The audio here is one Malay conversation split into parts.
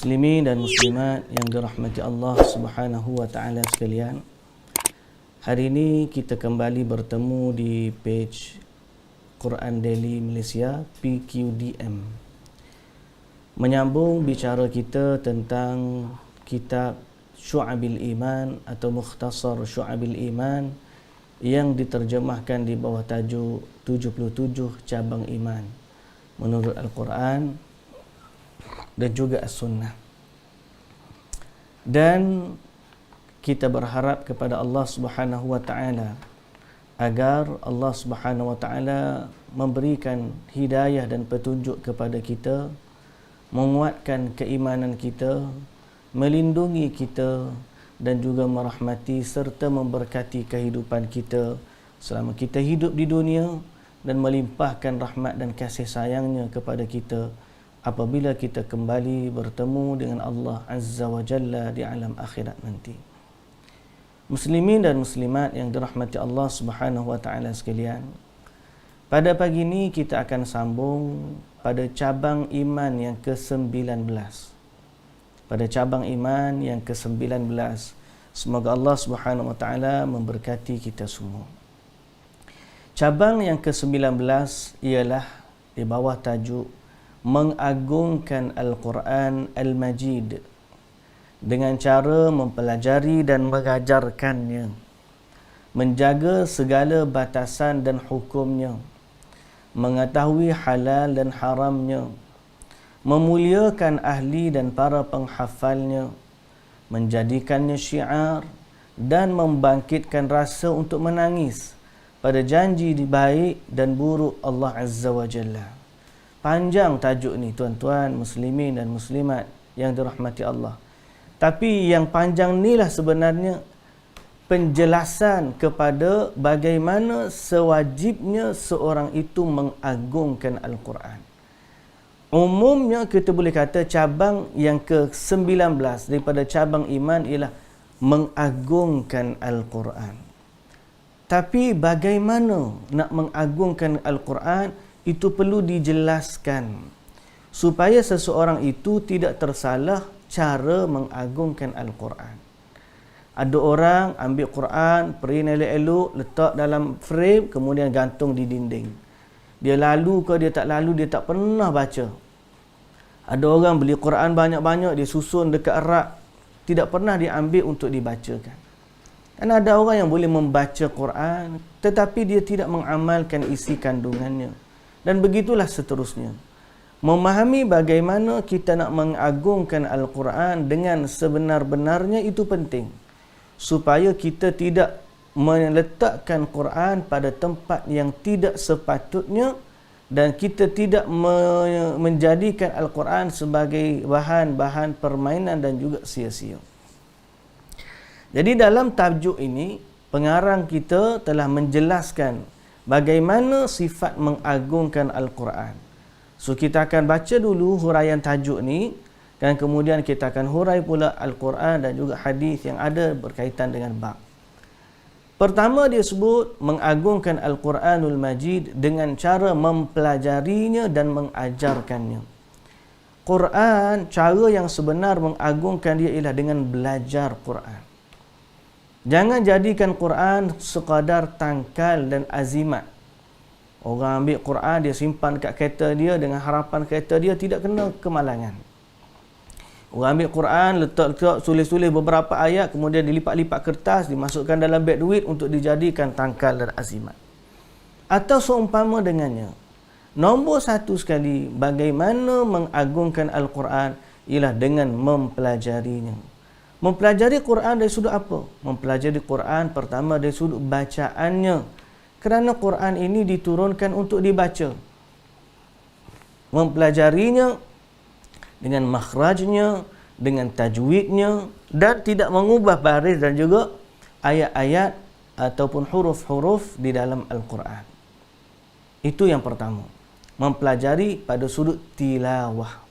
Muslimin dan muslimat yang dirahmati Allah Subhanahu wa taala sekalian. Hari ini kita kembali bertemu di page Quran Daily Malaysia PQDM. Menyambung bicara kita tentang kitab Syu'abil Iman atau Mukhtasar Syu'abil Iman yang diterjemahkan di bawah tajuk 77 cabang iman menurut Al-Quran dan juga As-Sunnah. Dan kita berharap kepada Allah Subhanahu wa taala agar Allah Subhanahu wa taala memberikan hidayah dan petunjuk kepada kita, menguatkan keimanan kita, melindungi kita dan juga merahmati serta memberkati kehidupan kita selama kita hidup di dunia dan melimpahkan rahmat dan kasih sayangnya kepada kita apabila kita kembali bertemu dengan Allah Azza wa Jalla di alam akhirat nanti. Muslimin dan muslimat yang dirahmati Allah Subhanahu wa taala sekalian, pada pagi ini kita akan sambung pada cabang iman yang ke-19. Pada cabang iman yang ke-19. Semoga Allah Subhanahu wa taala memberkati kita semua. Cabang yang ke-19 ialah di bawah tajuk mengagungkan Al-Quran Al-Majid dengan cara mempelajari dan mengajarkannya, menjaga segala batasan dan hukumnya, mengetahui halal dan haramnya, memuliakan ahli dan para penghafalnya, menjadikannya syiar dan membangkitkan rasa untuk menangis pada janji baik dan buruk Allah Azza wa Jalla. Panjang tajuk ni tuan-tuan muslimin dan muslimat yang dirahmati Allah. Tapi yang panjang inilah sebenarnya penjelasan kepada bagaimana sewajibnya seorang itu mengagungkan Al-Quran. Umumnya kita boleh kata cabang yang ke-19 daripada cabang iman ialah mengagungkan Al-Quran. Tapi bagaimana nak mengagungkan Al-Quran, itu perlu dijelaskan supaya seseorang itu tidak tersalah cara mengagungkan Al-Quran. Ada orang ambil Quran, print elok-elok, letak dalam frame, kemudian gantung di dinding. Dia lalu ke dia tak lalu, dia tak pernah baca. Ada orang beli Quran banyak-banyak, dia susun dekat rak, tidak pernah diambil untuk dibacakan. Dan ada orang yang boleh membaca Quran, tetapi dia tidak mengamalkan isi kandungannya. Dan begitulah seterusnya. Memahami bagaimana kita nak mengagungkan Al-Quran dengan sebenar-benarnya itu penting. Supaya kita tidak meletakkan Quran pada tempat yang tidak sepatutnya dan kita tidak menjadikan Al-Quran sebagai bahan-bahan permainan dan juga sia-sia. Jadi dalam tajuk ini, pengarang kita telah menjelaskan bagaimana sifat mengagungkan Al-Quran. So kita akan baca dulu huraian tajuk ni dan kemudian kita akan hurai pula Al-Quran dan juga hadis yang ada berkaitan dengan bab. Pertama dia sebut mengagungkan Al-Quranul Majid dengan cara mempelajarinya dan mengajarkannya. Quran, cara yang sebenar mengagungkan dia ialah dengan belajar Quran. Jangan jadikan Quran sekadar tangkal dan azimat. Orang ambil Quran, dia simpan kat kereta dia dengan harapan kereta dia tidak kena kemalangan. Orang ambil Quran, letak tulis-tulis beberapa ayat, kemudian dilipat-lipat kertas, dimasukkan dalam beg duit untuk dijadikan tangkal dan azimat. Atau seumpama dengannya. Nombor satu sekali, bagaimana mengagungkan Al-Quran ialah dengan mempelajarinya. Mempelajari Quran dari sudut apa? Mempelajari Quran pertama dari sudut bacaannya. Kerana Quran ini diturunkan untuk dibaca. Mempelajarinya dengan makhrajnya, dengan tajwidnya dan tidak mengubah baris dan juga ayat-ayat ataupun huruf-huruf di dalam Al-Quran. Itu yang pertama. Mempelajari pada sudut tilawah.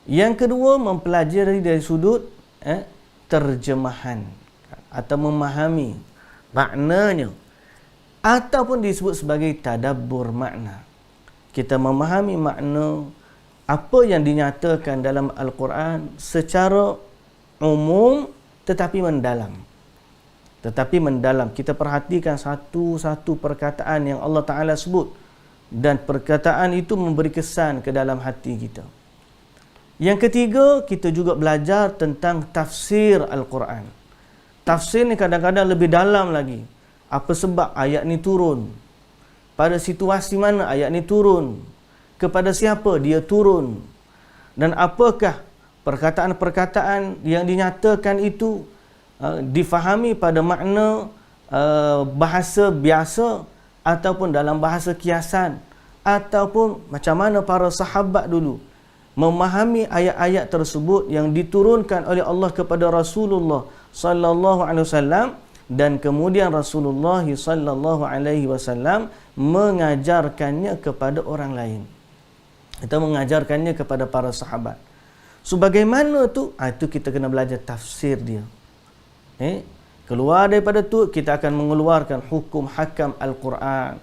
Yang kedua, mempelajari dari sudut terjemahan atau memahami maknanya ataupun disebut sebagai tadabbur makna. Kita memahami makna apa yang dinyatakan dalam Al-Quran secara umum tetapi mendalam. Kita perhatikan satu-satu perkataan yang Allah Ta'ala sebut, dan perkataan itu memberi kesan ke dalam hati kita. Yang ketiga, kita juga belajar tentang tafsir Al-Quran. Tafsir ni kadang-kadang lebih dalam lagi. Apa sebab ayat ni turun? Pada situasi mana ayat ni turun? Kepada siapa dia turun? Dan apakah perkataan-perkataan yang dinyatakan itu difahami pada makna bahasa biasa ataupun dalam bahasa kiasan, ataupun macam mana para sahabat dulu memahami ayat-ayat tersebut yang diturunkan oleh Allah kepada Rasulullah sallallahu alaihi wasallam, dan kemudian Rasulullah sallallahu alaihi wasallam mengajarkannya kepada orang lain atau mengajarkannya kepada para sahabat. So bagaimana tu? Itu kita kena belajar tafsir dia. Keluar daripada tu kita akan mengeluarkan hukum hakam Al-Quran,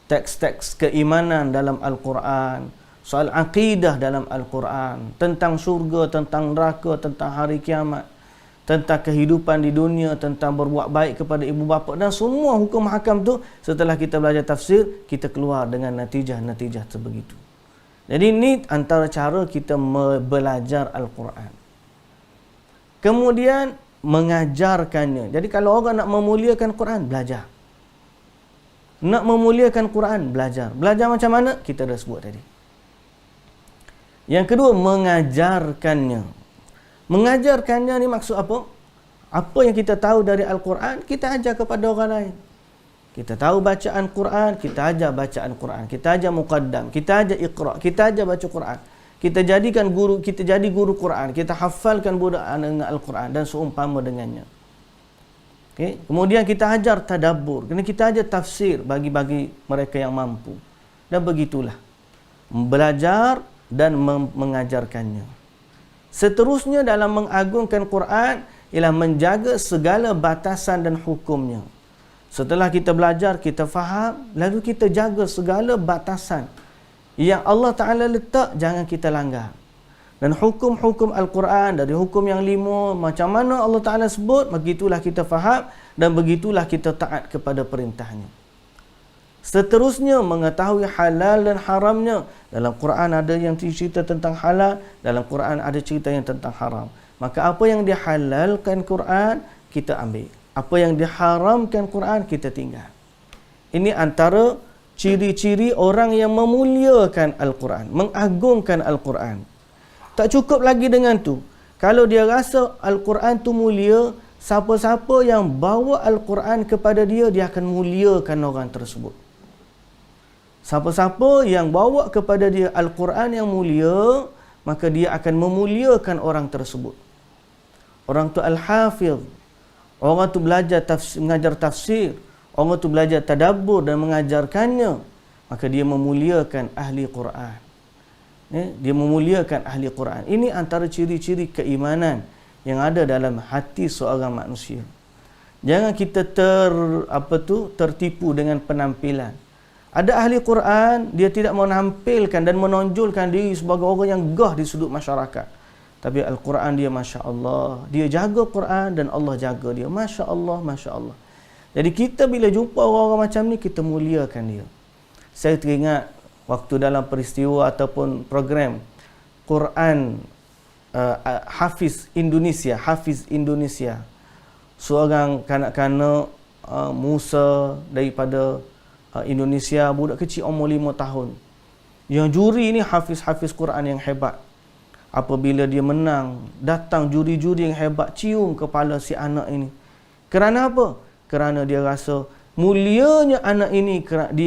teks-teks keimanan dalam Al-Quran, soal akidah dalam Al-Quran, tentang syurga, tentang neraka, tentang hari kiamat, tentang kehidupan di dunia, tentang berbuat baik kepada ibu bapa, dan semua hukum hakam tu setelah kita belajar tafsir, kita keluar dengan natijah-natijah sebegitu. Jadi ini antara cara kita belajar Al-Quran. Kemudian mengajarkannya. Jadi kalau orang nak memuliakan Quran, belajar. Nak memuliakan Quran, belajar. Belajar macam mana? Kita dah sebut tadi. Yang kedua, mengajarkannya. Mengajarkannya ni maksud apa? Apa yang kita tahu dari Al-Quran, kita ajar kepada orang lain. Kita tahu bacaan Quran, kita ajar bacaan Quran. Kita ajar muqaddam, kita ajar iqra, kita ajar baca Quran. Kita jadikan guru, kita jadi guru Quran. Kita hafalkan budak dengan Al-Quran dan seumpama dengannya. Okay? Kemudian kita ajar tadabbur. Kita ajar tafsir bagi mereka yang mampu. Dan begitulah. Belajar dan mengajarkannya. Seterusnya dalam mengagungkan Quran ialah menjaga segala batasan dan hukumnya. Setelah kita belajar, kita faham, lalu kita jaga segala batasan yang Allah Ta'ala letak, jangan kita langgar. Dan hukum-hukum Al-Quran, dari hukum yang 5, macam mana Allah Ta'ala sebut, begitulah kita faham dan begitulah kita taat kepada perintahnya. Seterusnya, mengetahui halal dan haramnya. Dalam Quran ada yang cerita tentang halal, dalam Quran ada cerita yang tentang haram. Maka apa yang dihalalkan Quran, kita ambil. Apa yang diharamkan Quran, kita tinggal. Ini antara ciri-ciri orang yang memuliakan Al-Quran, mengagungkan Al-Quran. Tak cukup lagi dengan tu. Kalau dia rasa Al-Quran tu mulia, siapa-siapa yang bawa Al-Quran kepada dia, dia akan muliakan orang tersebut. Siapa-siapa yang bawa kepada dia Al-Quran yang mulia, maka dia akan memuliakan orang tersebut. Orang tu Al-Hafiz, orang tu belajar mengajar tafsir, orang tu belajar tadabbur dan mengajarkannya, maka dia memuliakan ahli Quran. Dia memuliakan ahli Quran. Ini antara ciri-ciri keimanan yang ada dalam hati seorang manusia. Jangan kita tertipu dengan penampilan. Ada ahli Quran, dia tidak menampilkan dan menonjolkan diri sebagai orang yang gah di sudut masyarakat. Tapi Al-Quran dia Masya Allah. Dia jaga Quran dan Allah jaga dia. Masya Allah, Masya Allah. Jadi kita bila jumpa orang-orang macam ni, kita muliakan dia. Saya teringat waktu dalam peristiwa ataupun program Quran Hafiz Indonesia. Seorang kanak-kanak Musa daripada Indonesia, budak kecil umur 5 tahun. Yang juri ni hafiz Quran yang hebat. Apabila dia menang, datang juri-juri yang hebat cium kepala si anak ini. Kerana apa? Kerana dia rasa mulianya anak ini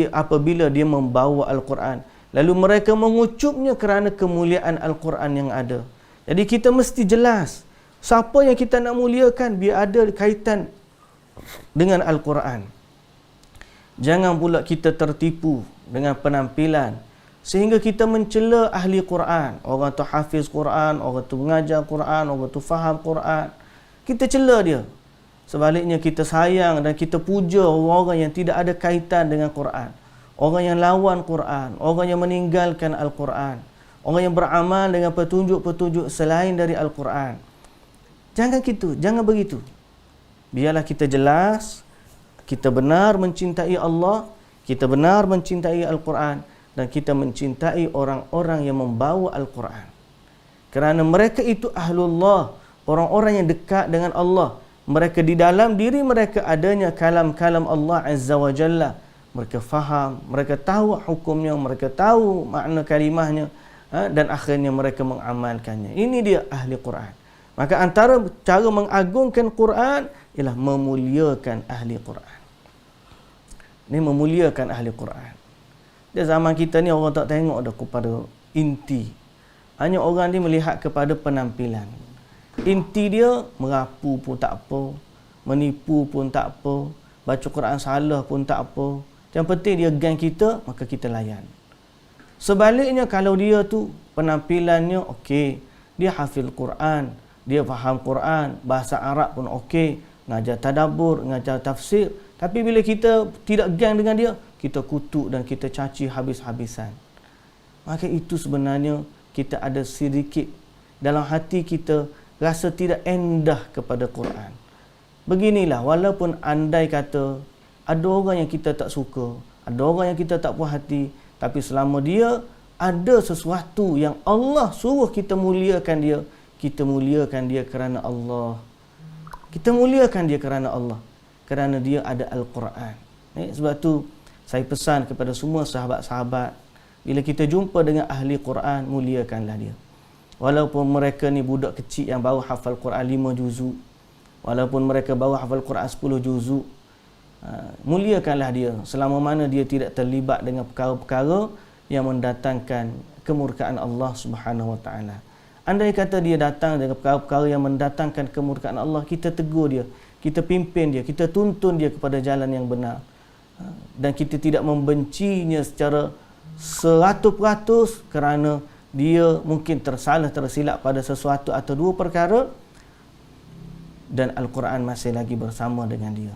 apabila dia membawa Al-Quran. Lalu mereka mengucupnya kerana kemuliaan Al-Quran yang ada. Jadi kita mesti jelas siapa yang kita nak muliakan, biar ada kaitan dengan Al-Quran. Jangan pula kita tertipu dengan penampilan sehingga kita mencela ahli Quran. Orang tu hafiz Quran, orang tu mengajar Quran, orang tu faham Quran. Kita cela dia. Sebaliknya kita sayang dan kita puja orang-orang yang tidak ada kaitan dengan Quran. Orang yang lawan Quran, orang yang meninggalkan Al-Quran, orang yang beramal dengan petunjuk-petunjuk selain dari Al-Quran. Jangan gitu, jangan begitu. Biarlah kita jelas, kita benar mencintai Allah, kita benar mencintai Al-Quran, dan kita mencintai orang-orang yang membawa Al-Quran. Kerana mereka itu ahlullah, orang-orang yang dekat dengan Allah. Mereka di dalam diri mereka adanya kalam-kalam Allah Azza wa Jalla. Mereka faham, mereka tahu hukumnya, mereka tahu makna kalimahnya, dan akhirnya mereka mengamalkannya. Ini dia ahli Quran. Maka antara cara mengagungkan Quran ialah memuliakan ahli Quran. Ini memuliakan ahli Quran. Di zaman kita ni orang tak tengok dah kepada inti. Hanya orang ni melihat kepada penampilan. Inti dia merapu pun tak apa, menipu pun tak apa, baca Quran salah pun tak apa. Yang penting dia gang kita, maka kita layan. Sebaliknya kalau dia tu penampilannya okey, dia hafil Quran, dia faham Quran, bahasa Arab pun okey, ngajar tadabbur, ngajar tafsir, tapi bila kita tidak gang dengan dia, kita kutuk dan kita caci habis-habisan. Maka itu sebenarnya kita ada sedikit dalam hati kita rasa tidak endah kepada Quran. Beginilah, walaupun andai kata ada orang yang kita tak suka, ada orang yang kita tak puas hati, tapi selama dia ada sesuatu yang Allah suruh kita muliakan dia, kita muliakan dia kerana Allah. Kita muliakan dia kerana Allah, kerana dia ada Al-Quran. Sebab tu saya pesan kepada semua sahabat-sahabat, bila kita jumpa dengan ahli Quran, muliakanlah dia. Walaupun mereka ni budak kecil yang baru hafal Quran 5 juzuk, walaupun mereka baru hafal Quran 10 juzuk, muliakanlah dia selama mana dia tidak terlibat dengan perkara-perkara yang mendatangkan kemurkaan Allah Subhanahu Wa Taala. Andai kata dia datang dengan perkara-perkara yang mendatangkan kemurkaan Allah, kita tegur dia, kita pimpin dia, kita tuntun dia kepada jalan yang benar. Dan kita tidak membencinya secara 100% kerana dia mungkin tersilap pada sesuatu atau dua perkara, dan Al-Quran masih lagi bersama dengan dia.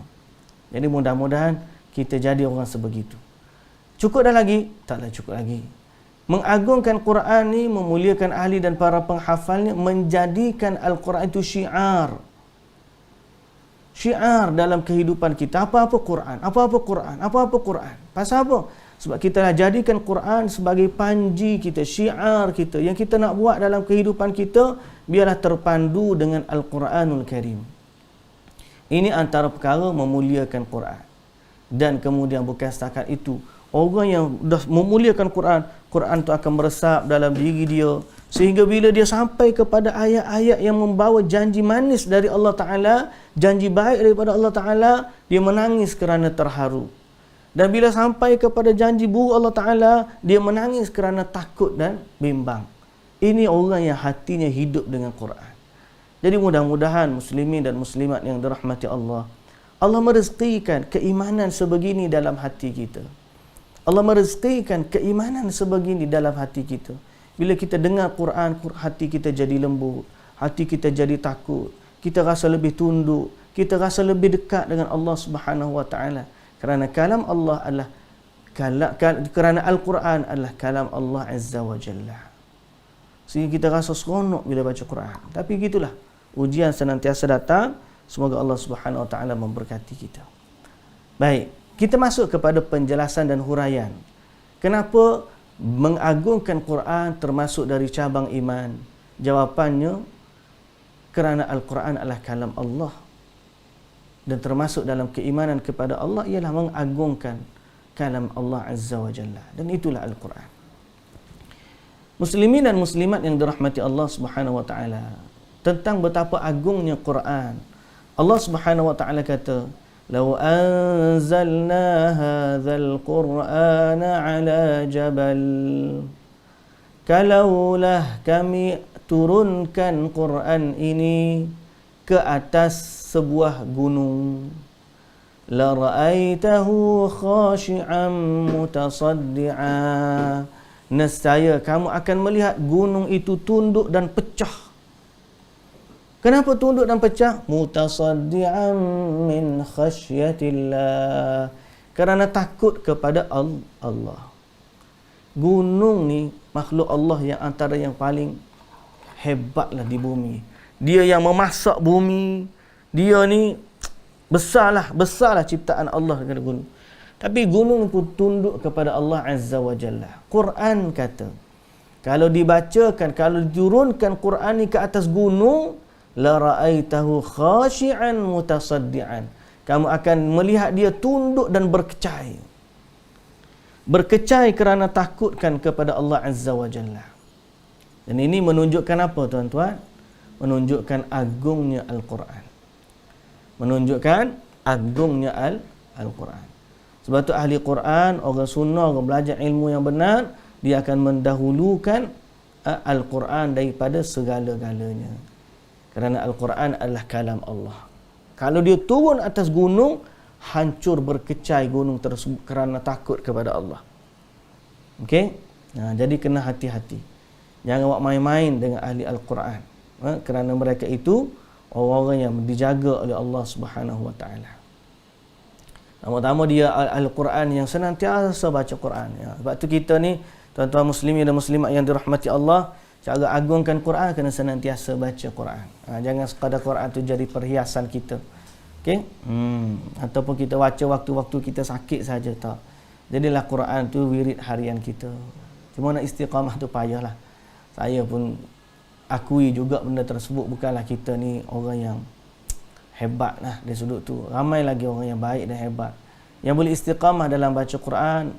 Jadi mudah-mudahan kita jadi orang sebegitu. Cukup dah lagi? Taklah cukup lagi. Mengagungkan Quran ni, memuliakan ahli dan para penghafalnya, menjadikan Al-Quran itu syiar. Syiar dalam kehidupan kita. Apa-apa Quran, apa-apa Quran, apa-apa Quran. Pasal apa? Sebab kita dah jadikan Quran sebagai panji kita, syiar kita. Yang kita nak buat dalam kehidupan kita, biarlah terpandu dengan Al-Quranul Karim. Ini antara perkara memuliakan Quran. Dan kemudian bukan setakat itu, orang yang dah memuliakan Quran, Quran tu akan meresap dalam diri dia, sehingga bila dia sampai kepada ayat-ayat yang membawa janji manis dari Allah Ta'ala, janji baik daripada Allah Ta'ala, dia menangis kerana terharu. Dan bila sampai kepada janji buruk Allah Ta'ala, dia menangis kerana takut dan bimbang. Ini orang yang hatinya hidup dengan Quran. Jadi mudah-mudahan muslimin dan muslimat yang dirahmati Allah, Allah merezekikan keimanan sebegini dalam hati kita. Allah merezekikan keimanan sebegini dalam hati kita. Bila kita dengar Quran, hati kita jadi lembut, hati kita jadi takut, kita rasa lebih tunduk, kita rasa lebih dekat dengan Allah Subhanahu Wa Taala. Kerana kalam Allah adalah kerana Al-Quran adalah kalam Allah Azza wa Jalla. Sehingga kita rasa seronok bila baca Quran. Tapi gitulah, ujian senantiasa datang. Semoga Allah Subhanahu Wa Taala memberkati kita. Baik, kita masuk kepada penjelasan dan huraian. Kenapa mengagungkan Quran termasuk dari cabang iman? Jawapannya, kerana Al-Quran adalah kalam Allah. Dan termasuk dalam keimanan kepada Allah ialah mengagungkan kalam Allah Azza wa Jalla. Dan itulah Al-Quran. Muslimin dan muslimat yang dirahmati Allah Subhanahu Wa Taala, tentang betapa agungnya Quran, Allah Subhanahu Wa Taala kata, "Lau anzalna hadzal Qur'ana 'ala jabal." Kalaulah kami turunkan Quran ini ke atas sebuah gunung, la ra'aitahu khashi'an mutasaddi'a, nescaya kamu akan melihat gunung itu tunduk dan pecah. Kenapa tunduk dan pecah? Mutasaddi'an min khasyatillah, kerana takut kepada Allah. Gunung ni makhluk Allah yang antara yang paling hebatlah di bumi. Dia yang memasak bumi. Dia ni besarlah ciptaan Allah dengan gunung. Tapi gunung pun tunduk kepada Allah Azza wa Jalla. Quran kata, kalau dibacakan, kalau diturunkan Quran ni ke atas gunung, la ra'aitahu khashi'an mutasaddian. Kamu akan melihat dia tunduk dan berkecai. Berkecai kerana takutkan kepada Allah Azza wa Jalla. Dan ini menunjukkan apa, tuan-tuan? Menunjukkan agungnya Al-Quran. Menunjukkan agungnya Al-Quran. Sebab tu ahli Quran, orang sunnah, orang belajar ilmu yang benar, dia akan mendahulukan Al-Quran daripada segala-galanya. Kerana Al-Quran adalah kalam Allah. Kalau dia turun atas gunung, hancur berkecai gunung tersebut kerana takut kepada Allah. Okey? Jadi kena hati-hati. Jangan buat main-main dengan ahli Al-Quran. Kerana mereka itu orang-orang yang dijaga oleh Allah Subhanahu Wa Taala. Pertama dia Al-Quran yang senantiasa baca Quran. Sebab tu kita ni, tuan-tuan muslimin dan muslimat yang dirahmati Allah, cara agungkan Quran kena senantiasa baca Quran. Jangan sekadar Quran tu jadi perhiasan kita. Okey? Ataupun kita baca waktu-waktu kita sakit saja, tak. Jadilah Quran tu wirid harian kita. Cuma nak istiqamah tu payahlah. Saya pun akui juga benda tersebut, bukanlah kita ni orang yang hebat lah dari sudut tu. Ramai lagi orang yang baik dan hebat yang boleh istiqamah dalam baca Quran,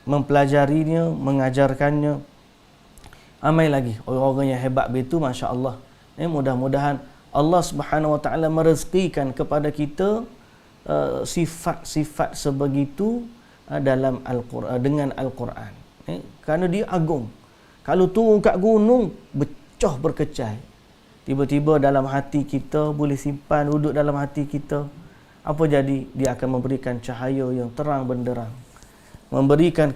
mempelajarinya, mengajarkannya. Ramai lagi orang-orang yang hebat begitu, masya-Allah. Mudah-mudahan Allah Subhanahu Wa Taala merezekikan kepada kita sifat-sifat sebegitu dalam Al-Quran, dengan Al-Quran. Kerana dia agung. Kalau turun kat gunung, pecah berkecai. Tiba-tiba dalam hati kita, boleh simpan duduk dalam hati kita. Apa jadi? Dia akan memberikan cahaya yang terang benderang. Memberikan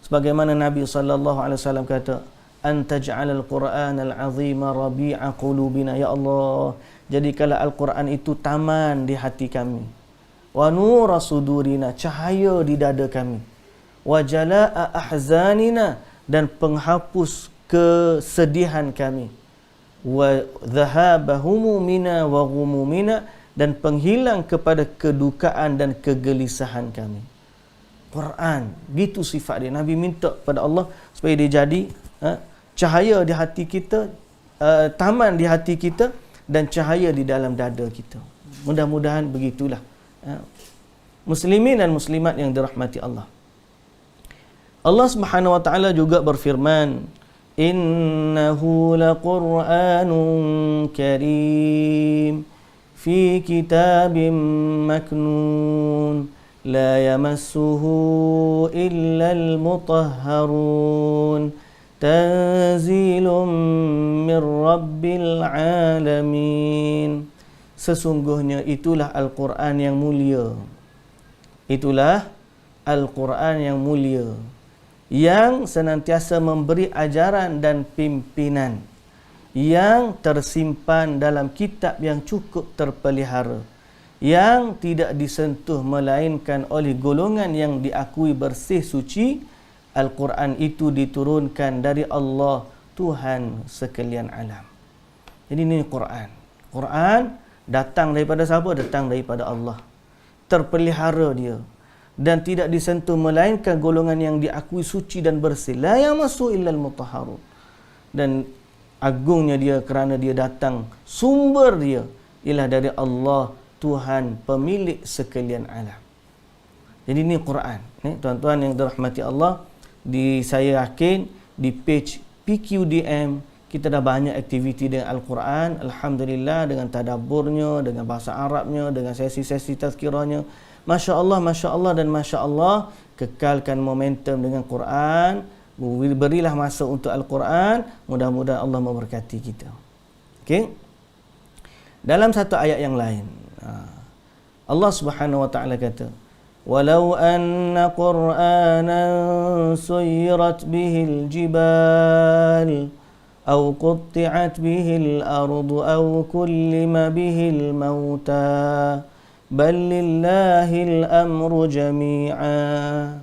sebagaimana Nabi SAW kata, antaj'alal Qur'anal 'azima rabi'a qulubina, ya Allah, jadikanlah Al-Quran itu taman di hati kami, wa nura sudurina, cahaya di dada kami, wa jalaa'a ahzanina, dan penghapus kesedihan kami, wa dhahaba humumina wa ghumumina, dan penghilang kepada kedukaan dan kegelisahan kami. Quran, gitu sifat dia. Nabi minta pada Allah supaya dia jadi cahaya di hati kita, taman di hati kita, dan cahaya di dalam dada kita. Mudah-mudahan begitulah muslimin dan muslimat yang dirahmati Allah. Allah Subhanahu Wa Taala juga berfirman, innahu laqur'anun karim fi kitabim maknun la yamassuhu illal mutahharun tanzilun min rabbil alamin. Sesungguhnya itulah Al-Quran yang mulia. Itulah Al-Quran yang mulia, yang senantiasa memberi ajaran dan pimpinan, yang tersimpan dalam kitab yang cukup terpelihara, yang tidak disentuh melainkan oleh golongan yang diakui bersih suci. Al-Quran itu diturunkan dari Allah, Tuhan sekalian alam. Jadi ini Quran. Quran datang daripada siapa? Datang daripada Allah. Terpelihara dia dan tidak disentuh melainkan golongan yang diakui suci dan bersih. La yamassu illal mutahharun. Dan agungnya dia kerana dia datang, sumber dia ialah dari Allah, Tuhan pemilik sekalian alam. Jadi ini Quran. Tuan-tuan yang dirahmati Allah, saya yakin di page PQDM kita dah banyak aktiviti dengan Al-Quran. Alhamdulillah, dengan tadabburnya, dengan bahasa Arabnya, dengan sesi-sesi tazkirahnya. Masya Allah, Masya Allah dan Masya Allah. Kekalkan momentum dengan Quran. Berilah masa untuk Al-Quran. Mudah-mudahan Allah memberkati kita. Okay? Dalam satu ayat yang lain, Allah Subhanahu Wa Taala kata, walau anna Qur'anan suyirat bihil jibal aw qutti'at bihil ardu aw kullima bihil mauta bal lillahil amru jami'a.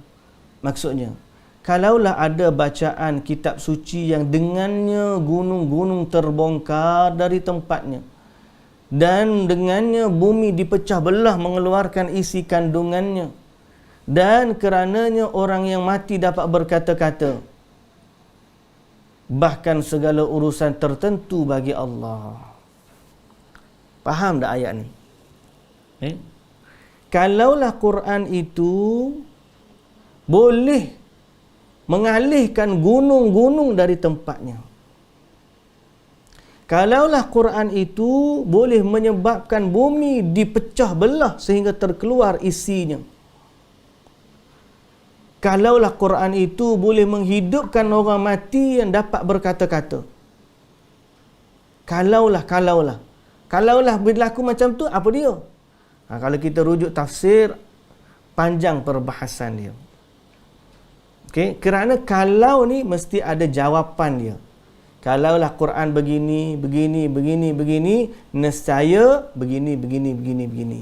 Maksudnya, kalaulah ada bacaan kitab suci yang dengannya gunung-gunung terbongkar dari tempatnya dan dengannya bumi dipecah belah mengeluarkan isi kandungannya dan kerananya orang yang mati dapat berkata-kata, bahkan segala urusan tertentu bagi Allah. Faham tak ayat ni? Kalaulah Quran itu boleh mengalihkan gunung-gunung dari tempatnya, kalaulah Quran itu boleh menyebabkan bumi dipecah belah sehingga terkeluar isinya, kalaulah Quran itu boleh menghidupkan orang mati yang dapat berkata-kata, kalaulah berlaku macam tu, apa dia? Kalau kita rujuk tafsir, panjang perbahasan dia. Okey, kerana kalau ni mesti ada jawapan dia. Kalaulah Quran begini, nescaya begini.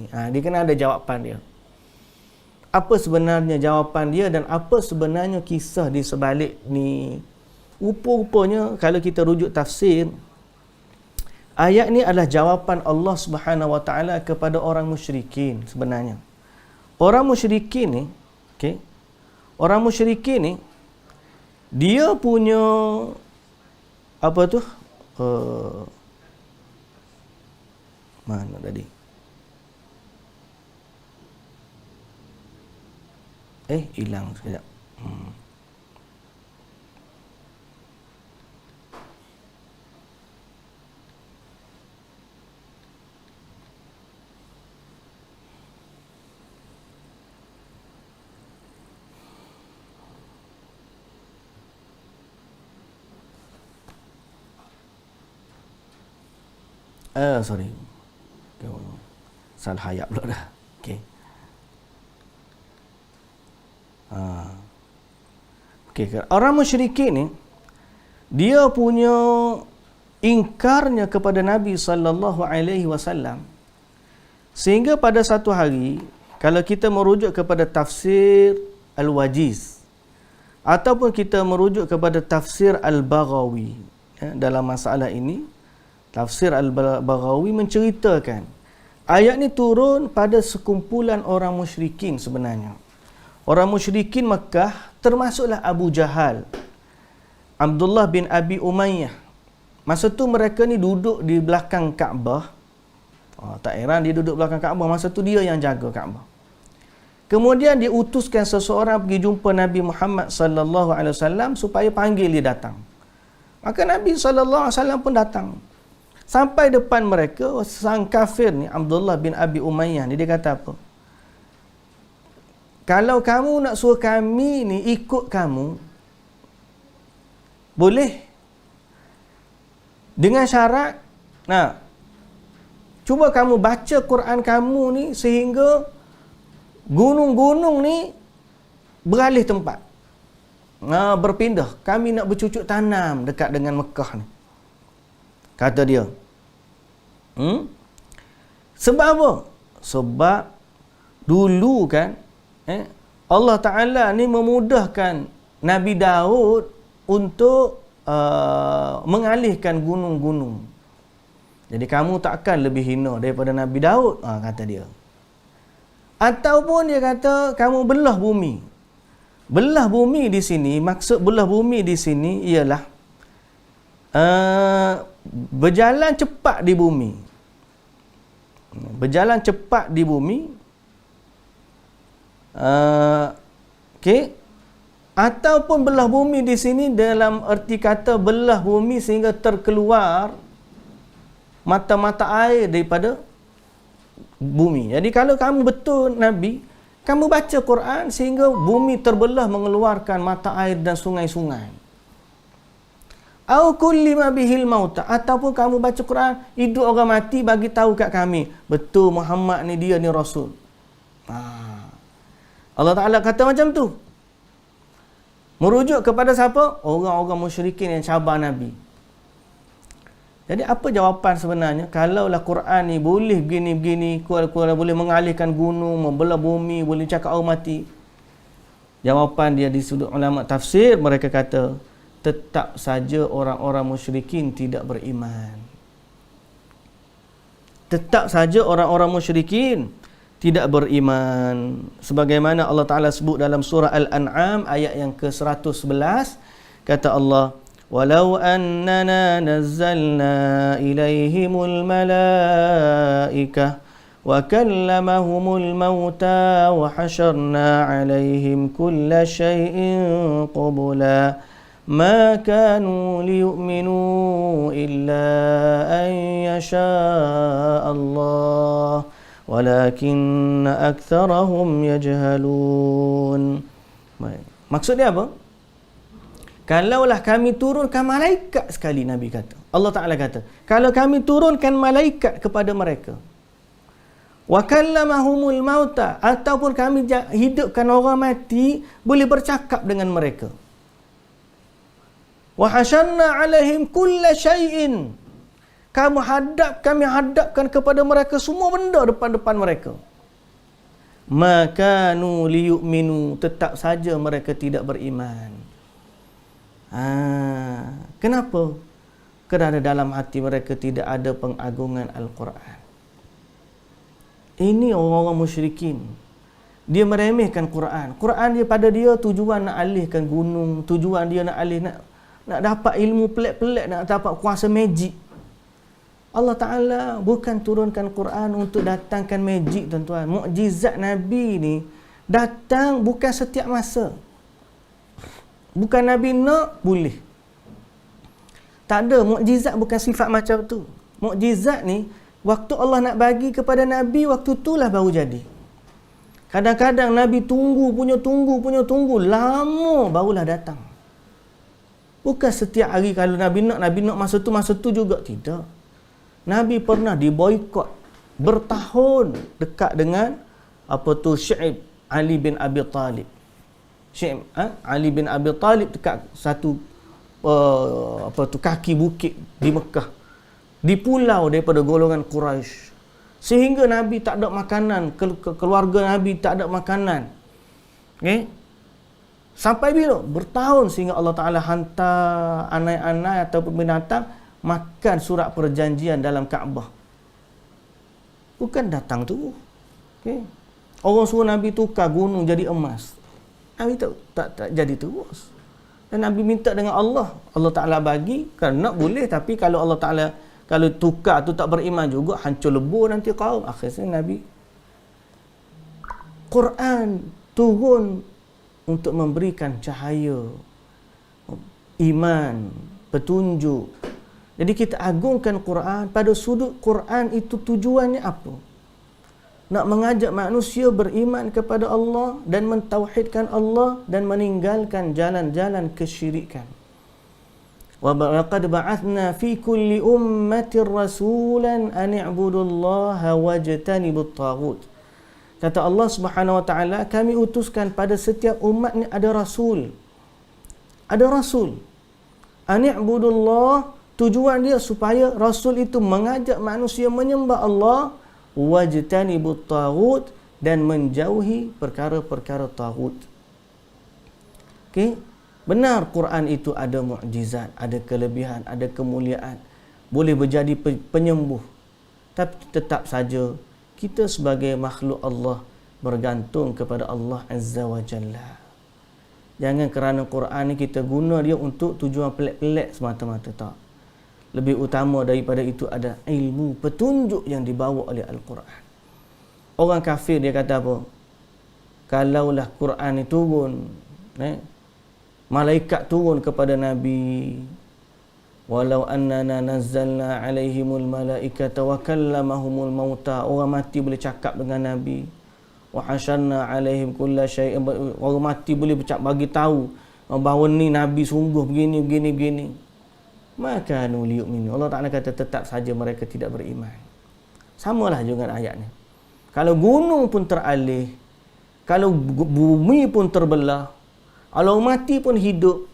Dia kena ada jawapan dia. Apa sebenarnya jawapan dia dan apa sebenarnya kisah di sebalik ni? Rupa-rupanya kalau kita rujuk tafsir, ayat ni adalah jawapan Allah Subhanahu Wa Taala kepada orang musyrikin sebenarnya. Orang musyrikin ni, okey. Orang musyrikin ni dia punya apa tu? Mana tadi? Hilang sekejap. Sorry. Salah ayat pula dah. Okey. Orang musyrikin ni dia punya ingkarnya kepada Nabi sallallahu alaihi wasallam sehingga pada satu hari kalau kita merujuk kepada tafsir Al-Wajiz ataupun kita merujuk kepada tafsir Al-Baghawi dalam masalah ini, tafsir Al-Baghawi menceritakan ayat ni turun pada sekumpulan orang musyrikin sebenarnya. Orang musyrikin Makkah termasuklah Abu Jahal, Abdullah bin Abi Umayyah. Masa tu mereka ni duduk di belakang Kaabah. Tak heran dia duduk belakang Kaabah, masa tu dia yang jaga Kaabah. Kemudian diutuskan seseorang pergi jumpa Nabi Muhammad sallallahu alaihi wasallam supaya panggil dia datang. Maka Nabi sallallahu alaihi wasallam pun datang. Sampai depan mereka, sang kafir ni, Abdullah bin Abi Umayyah ni, dia kata apa? Kalau kamu nak suruh kami ni ikut kamu, boleh. Dengan syarat, cuba kamu baca Quran kamu ni sehingga gunung-gunung ni beralih tempat. Berpindah. Kami nak bercucuk tanam dekat dengan Mekah ni. Kata dia. Sebab apa? Sebab dulu kan Allah Ta'ala ni memudahkan Nabi Daud untuk mengalihkan gunung-gunung. Jadi kamu takkan lebih hina daripada Nabi Daud, kata dia. Ataupun dia kata kamu belah bumi. Belah bumi di sini, maksud belah bumi di sini ialah berjalan cepat di bumi. Berjalan cepat di bumi. Okey. Ataupun belah bumi di sini dalam erti kata belah bumi sehingga terkeluar mata-mata air daripada bumi. Jadi kalau kamu betul Nabi, kamu baca Quran sehingga bumi terbelah mengeluarkan mata air dan sungai-sungai. Au kullima bihil mauta, ataupun kamu baca Quran hidup orang mati bagi tahu kat kami betul Muhammad ni dia ni rasul. Allah Taala kata macam tu. Merujuk kepada siapa? Orang-orang musyrikin yang cabar Nabi. Jadi apa jawapan sebenarnya? Kalaulah Quran ni boleh begini-begini, boleh mengalihkan gunung, membelah bumi, boleh cakap orang mati. Jawapan dia di sudut ulama tafsir, mereka kata tetap saja orang-orang musyrikin tidak beriman. Tetap saja orang-orang musyrikin tidak beriman. Sebagaimana Allah Ta'ala sebut dalam surah Al-An'am ayat yang ke-111, kata Allah, "Walau annana nazzalna ilaihimul malaikah wa kallamahumul mauta wa hasyarna alaihim kulla syai'in qubula ma kanu liyu'minu illa an yasha Allah walakinna aktsarahum yajhalun." Maksud dia apa? Kalaulah kami turunkan malaikat sekali, Nabi kata. Allah Ta'ala kata, kalau kami turunkan malaikat kepada mereka, wa kallamahumul mauta, ataupun kami hidupkan orang mati, boleh bercakap dengan mereka. Wa hasyarna alaihim kulla syai'in, kami hadapkan kepada mereka semua benda depan mereka. Makanu liyu'minu, tetap saja mereka tidak beriman. Kenapa? Kerana dalam hati mereka tidak ada pengagungan Al-Quran. Ini orang-orang musyrikin. Dia meremehkan Quran. Quran dia pada dia tujuan nak alihkan gunung, tujuan dia nak nak dapat ilmu pelik-pelik, nak dapat kuasa magic. Allah Ta'ala bukan turunkan Quran untuk datangkan magic, tuan-tuan. Mukjizat Nabi ni datang bukan setiap masa. Bukan Nabi nak, boleh. Tak ada, mukjizat bukan sifat macam tu. Mukjizat ni, waktu Allah nak bagi kepada Nabi, waktu itulah baru jadi. Kadang-kadang Nabi tunggu, lama barulah datang. Bukan setiap hari kalau Nabi nak masa tu juga. Tidak. Nabi pernah diboikot bertahun dekat dengan Syaib Ali bin Abi Talib. Ali bin Abi Talib dekat satu kaki bukit di Mekah, di pulau daripada golongan Quraisy, sehingga Nabi tak ada makanan, keluarga Nabi tak ada makanan. Okey, sampai bila? Bertahun, sehingga Allah Ta'ala hantar anai-anai ataupun binatang makan surat perjanjian dalam Kaabah. Bukan datang tu. Okey, orang suruh Nabi tukar gunung jadi emas. Nabi tak jadi terus. Dan Nabi minta dengan Allah Ta'ala bagi, kerana boleh, tapi kalau Allah Ta'ala kalau tukar tu tak beriman juga, hancur lebur nanti kaum. Akhirnya Nabi, Quran turun untuk memberikan cahaya, iman, petunjuk. Jadi kita agungkan Quran. Pada sudut Quran itu tujuannya apa? Nak mengajak manusia beriman kepada Allah dan mentauhidkan Allah dan meninggalkan jalan-jalan kesyirikan. Wa laqad ba'athna fi kulli ummatin rasulan an i'budullaha wajtanibut taghut. Kata Allah Subhanahu wa taala, kami utuskan pada setiap umat ni ada rasul. Ada rasul. An i'budullah, tujuan dia supaya rasul itu mengajak manusia menyembah Allah, wajtanibut taghut, dan menjauhi perkara-perkara taghut. Okey, benar Quran itu ada mukjizat, ada kelebihan, ada kemuliaan, boleh menjadi penyembuh. Tapi tetap saja kita sebagai makhluk Allah bergantung kepada Allah Azza wa Jalla. Jangan kerana Quran ni kita guna dia untuk tujuan pelik-pelik semata-mata, tak. Lebih utama daripada itu ada ilmu, petunjuk yang dibawa oleh Al-Quran. Orang kafir dia kata apa? Kalaulah Quran ni turun, malaikat turun kepada Nabi, walau annana nazzalna alaihimul malaikata wa kallamahumul mauta, orang mati boleh cakap dengan Nabi, wa hasyarna alaihim kulla syai'in, orang mati boleh bagi tahu bahawa ni Nabi sungguh begini. Maka liyu'minu, Allah Ta'ala kata tetap saja mereka tidak beriman. Samalah juga ayat ni. Kalau gunung pun teralih, kalau bumi pun terbelah, kalau mati pun hidup,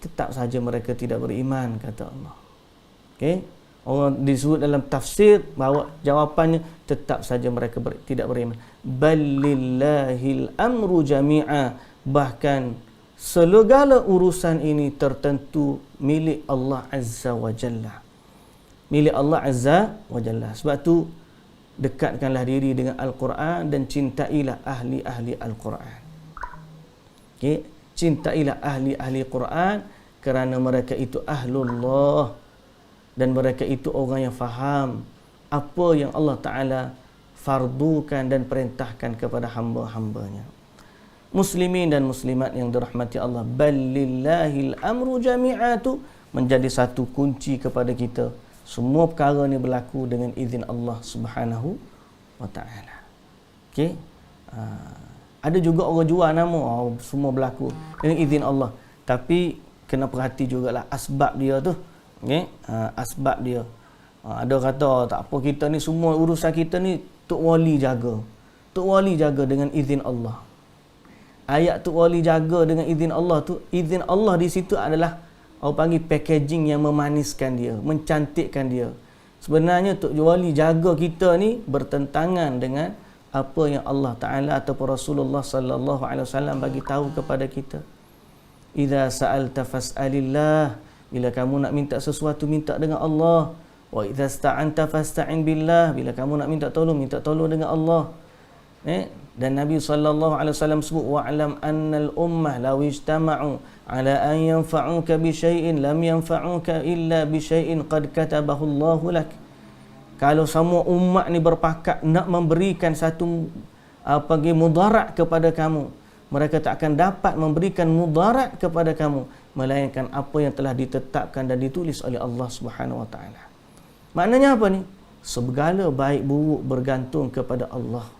tetap saja mereka tidak beriman, kata Allah. Okey, orang disebut dalam tafsir bahawa jawapannya tetap saja mereka tidak beriman. Balillahil amru jami'a, bahkan segala urusan ini tertentu milik Allah Azza wa Jalla. Milik Allah Azza wa Jalla. Sebab tu dekatkanlah diri dengan Al-Quran dan cintailah ahli-ahli Al-Quran. Okay? Cintailah ahli-ahli Quran kerana mereka itu ahlullah dan mereka itu orang yang faham apa yang Allah Ta'ala fardukan dan perintahkan kepada hamba-hambanya. Muslimin dan muslimat yang dirahmati Allah, balillahil amru jami'atu, menjadi satu kunci kepada kita. Semua perkara ni berlaku dengan izin Allah Subhanahu wa Ta'ala. Okey. Ada juga orang jual nama, semua berlaku dengan izin Allah. Tapi kena perhati jugalah asbab dia tu. Okey. Asbab dia. Ada kata tak apa, kita ni semua urusan kita ni Tok Wali jaga. Tok Wali jaga dengan izin Allah. Ayat Tok Wali jaga dengan izin Allah tu, izin Allah di situ adalah orang panggil packaging yang memaniskan dia, mencantikkan dia. Sebenarnya Tok Wali jaga kita ni bertentangan dengan apa yang Allah Ta'ala ataupun Rasulullah sallallahu alaihi wasallam bagi tahu kepada kita. Idza sa'alta fas'alillah, bila kamu nak minta sesuatu minta dengan Allah. Wa idza sta'anta fasta'in billah, bila kamu nak minta tolong dengan Allah. Dan Nabi sallallahu alaihi wasallam sebut wa'lam annal ummah law ijtama'u ala an yanfa'uka bi syai'in lam yanfa'uka illa bi syai'in qad katabahu Allahu lak. Kalau semua umat ni berpakat nak memberikan satu mudarat kepada kamu, mereka tak akan dapat memberikan mudarat kepada kamu melainkan apa yang telah ditetapkan dan ditulis oleh Allah Subhanahu wa taala. Maknanya apa ni? Segala baik buruk bergantung kepada Allah.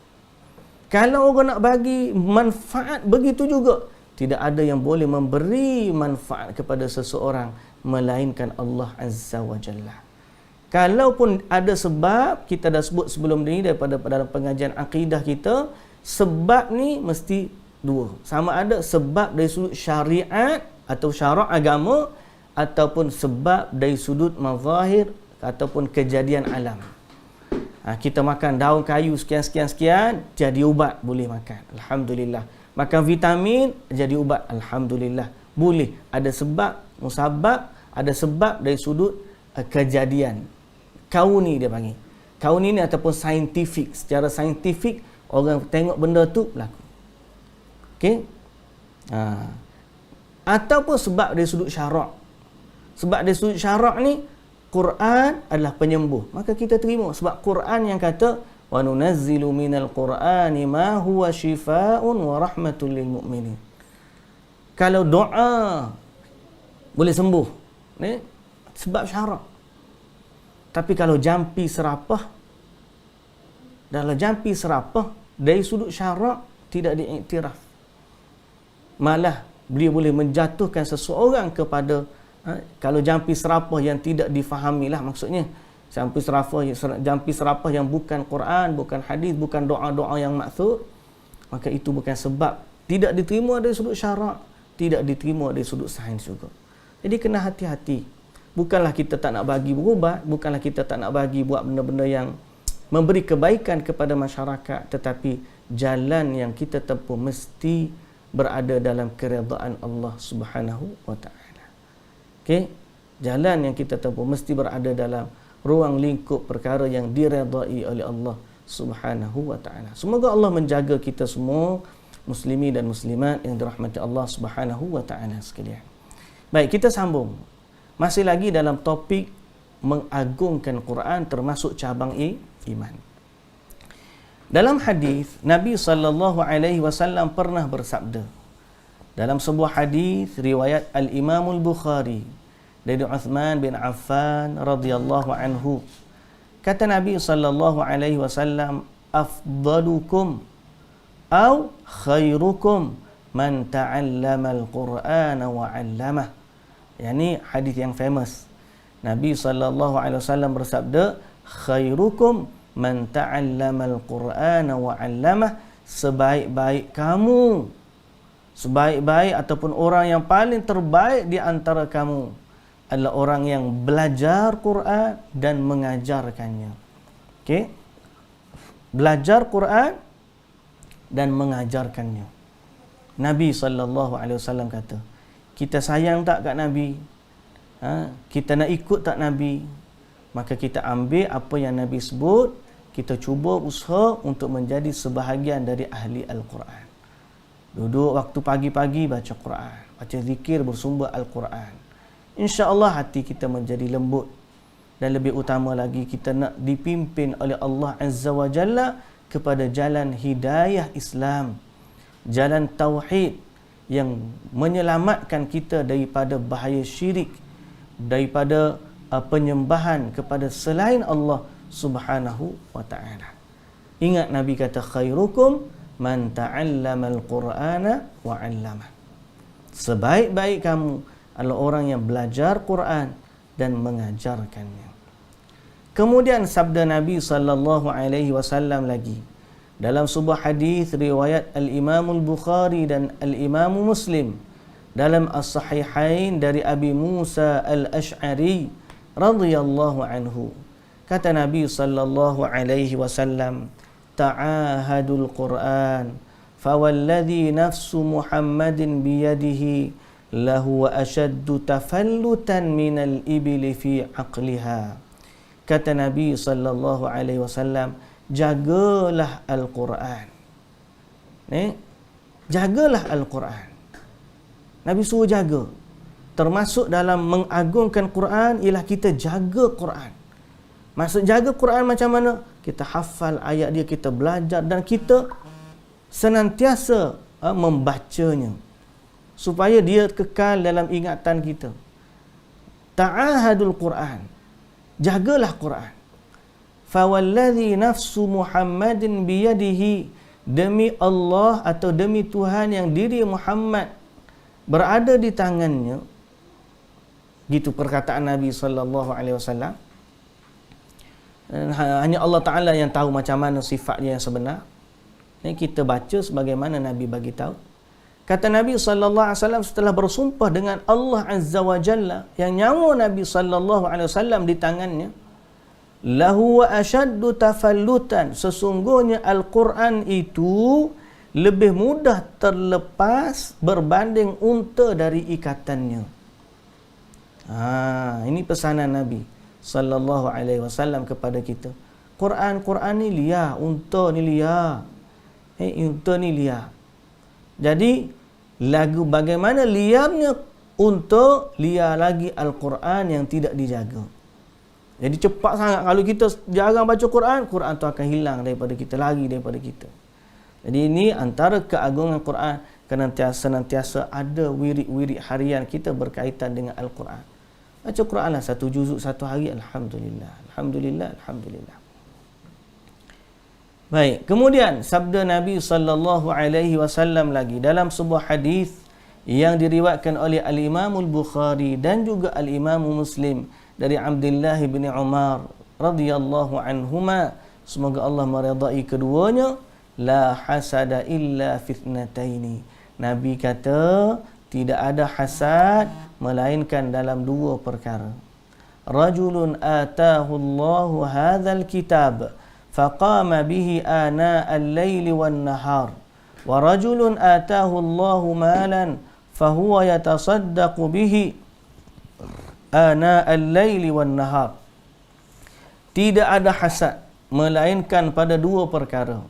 Kalau orang nak bagi manfaat, begitu juga. Tidak ada yang boleh memberi manfaat kepada seseorang melainkan Allah Azza wa Jalla. Kalaupun ada sebab, kita dah sebut sebelum ini daripada dalam pengajian akidah kita, sebab ni mesti dua. Sama ada sebab dari sudut syariat atau syarak agama, ataupun sebab dari sudut mazahir ataupun kejadian alam. Kita makan daun kayu sekian jadi ubat, boleh makan, alhamdulillah. Makan vitamin jadi ubat, alhamdulillah, boleh. Ada sebab musabab, ada sebab dari sudut kejadian kauni, dia panggil kauni ni, ataupun saintifik. Secara saintifik orang tengok benda tu berlaku. Okey. Ataupun sebab dari sudut syarak. Sebab dari sudut syarak ni, Quran adalah penyembuh, maka kita terima. Sebab Quran yang kata wa nunazzilu minal Qur'ani ma huwa shifaa'un wa rahmatul lil mu'minin. Kalau doa boleh sembuh, ni sebab syarak. Tapi kalau jampi serapah, dari sudut syarak tidak diiktiraf, malah beliau boleh menjatuhkan seseorang kepada kalau jampi serapah yang tidak difahami lah, maksudnya jampi serapah yang bukan Quran, bukan hadis, bukan doa-doa yang maksud, maka itu bukan sebab. Tidak diterima dari sudut syarak, tidak diterima dari sudut sains juga. Jadi kena hati-hati. Bukanlah kita tak nak bagi berubat, bukanlah kita tak nak bagi buat benda-benda yang memberi kebaikan kepada masyarakat, tetapi jalan yang kita tempuh mesti berada dalam keredaan Allah Subhanahu wa taala. Okey, jalan yang kita tempuh mesti berada dalam ruang lingkup perkara yang diredai oleh Allah Subhanahu wa taala. Semoga Allah menjaga kita semua, muslimin dan muslimat yang dirahmati Allah Subhanahu wa taala sekalian. Baik, kita sambung. Masih lagi dalam topik mengagungkan Quran termasuk cabang iman. Dalam hadis Nabi sallallahu alaihi wasallam pernah bersabda dalam sebuah hadis riwayat Al-Imam Al-Bukhari dari Uthman bin Affan radhiyallahu anhu, kata Nabi sallallahu alaihi wasallam, afdalukum aw khairukum man ta'allama al-Qur'ana wa 'allamah. Yani hadis yang famous. Nabi sallallahu alaihi wasallam bersabda, khairukum man ta'allama al-Qur'ana wa 'allamah. Sebaik-baik kamu, sebaik-baik ataupun orang yang paling terbaik di antara kamu adalah orang yang belajar Quran dan mengajarkannya. Okey? Belajar Quran dan mengajarkannya. Nabi SAW kata, kita sayang tak kat Nabi? Kita nak ikut tak Nabi? Maka kita ambil apa yang Nabi sebut, kita cuba usaha untuk menjadi sebahagian dari ahli Al-Quran. Duduk waktu pagi-pagi baca Quran, baca zikir bersumber Al-Quran. InsyaAllah hati kita menjadi lembut. Dan lebih utama lagi, kita nak dipimpin oleh Allah Azza wa Jalla kepada jalan hidayah Islam, jalan tauhid yang menyelamatkan kita daripada bahaya syirik, daripada penyembahan kepada selain Allah Subhanahu wa ta'ala. Ingat Nabi kata, khairukum man ta'allama al-Qur'ana wa 'allama. Sebaik-baik kamu adalah orang yang belajar Quran dan mengajarkannya. Kemudian sabda Nabi sallallahu alaihi wasallam lagi dalam sebuah hadis riwayat Al-Imam Al-Bukhari dan Al-Imam Muslim dalam As-Sahihain dari Abi Musa Al-Ash'ari radhiyallahu anhu. Kata Nabi sallallahu alaihi wasallam, ta'ahadul Qur'an fawalladhi nafsu Muhammadin biyadihi lahu ashaddu tafallutan minal ibli fi aqliha. Kata Nabi sallallahu alaihi wasallam, jagalah Al-Quran. Jagalah Al-Quran. Nabi suruh jaga. Termasuk dalam mengagungkan Quran ialah kita jaga Quran. Maksud jaga Quran macam mana? Kita hafal ayat dia, kita belajar dan kita senantiasa membacanya supaya dia kekal dalam ingatan kita. Ta'ahadul Quran. Jagalah Quran. Fawalladhi nafsu Muhammadin biyadihi, demi Allah atau demi Tuhan yang diri Muhammad berada di tangannya. Gitu perkataan Nabi sallallahu alaihi wasallam. Hanya Allah Taala yang tahu macam mana sifatnya yang sebenar. Ini kita baca sebagaimana Nabi bagi tahu. Kata Nabi sallallahu alaihi wasallam setelah bersumpah dengan Allah Azza wa Jalla yang nyawa Nabi sallallahu alaihi wasallam di tangannya, lahu wa ashaddu tafallutan, sesungguhnya Al-Quran itu lebih mudah terlepas berbanding unta dari ikatannya. Ini pesanan Nabi sallallahu alaihi wasallam kepada kita. Quran ni liar, unta ni liar. Unta ni liar. Jadi lagu bagaimana liarnya unta, liar lagi Al-Quran yang tidak dijaga. Jadi cepat sangat kalau kita jarang baca Quran, Quran tu akan hilang daripada kita, lari daripada kita. Jadi ini antara keagungan Quran, senantiasa ada wirid-wirid harian kita berkaitan dengan Al-Quran. Baca Quran lah satu juzuk satu hari, alhamdulillah, alhamdulillah, alhamdulillah. Baik, kemudian sabda Nabi sallallahu alaihi wasallam lagi dalam sebuah hadis yang diriwayatkan oleh Al-Imam Al-Bukhari dan juga Al-Imam Muslim dari Abdullah bin Umar radhiyallahu anhuma, semoga Allah meridai keduanya, la hasada illa fitnataini. Nabi kata tidak ada hasad melainkan dalam dua perkara. Rajulun atahu Allahu hadzal kitab faqama bihi ana al-laili wan nahar, wa rajulun atahu Allahu malan fahuwa yatasaddaqu bihi ana al-laili wan nahar. Tidak ada hasad melainkan pada dua perkara.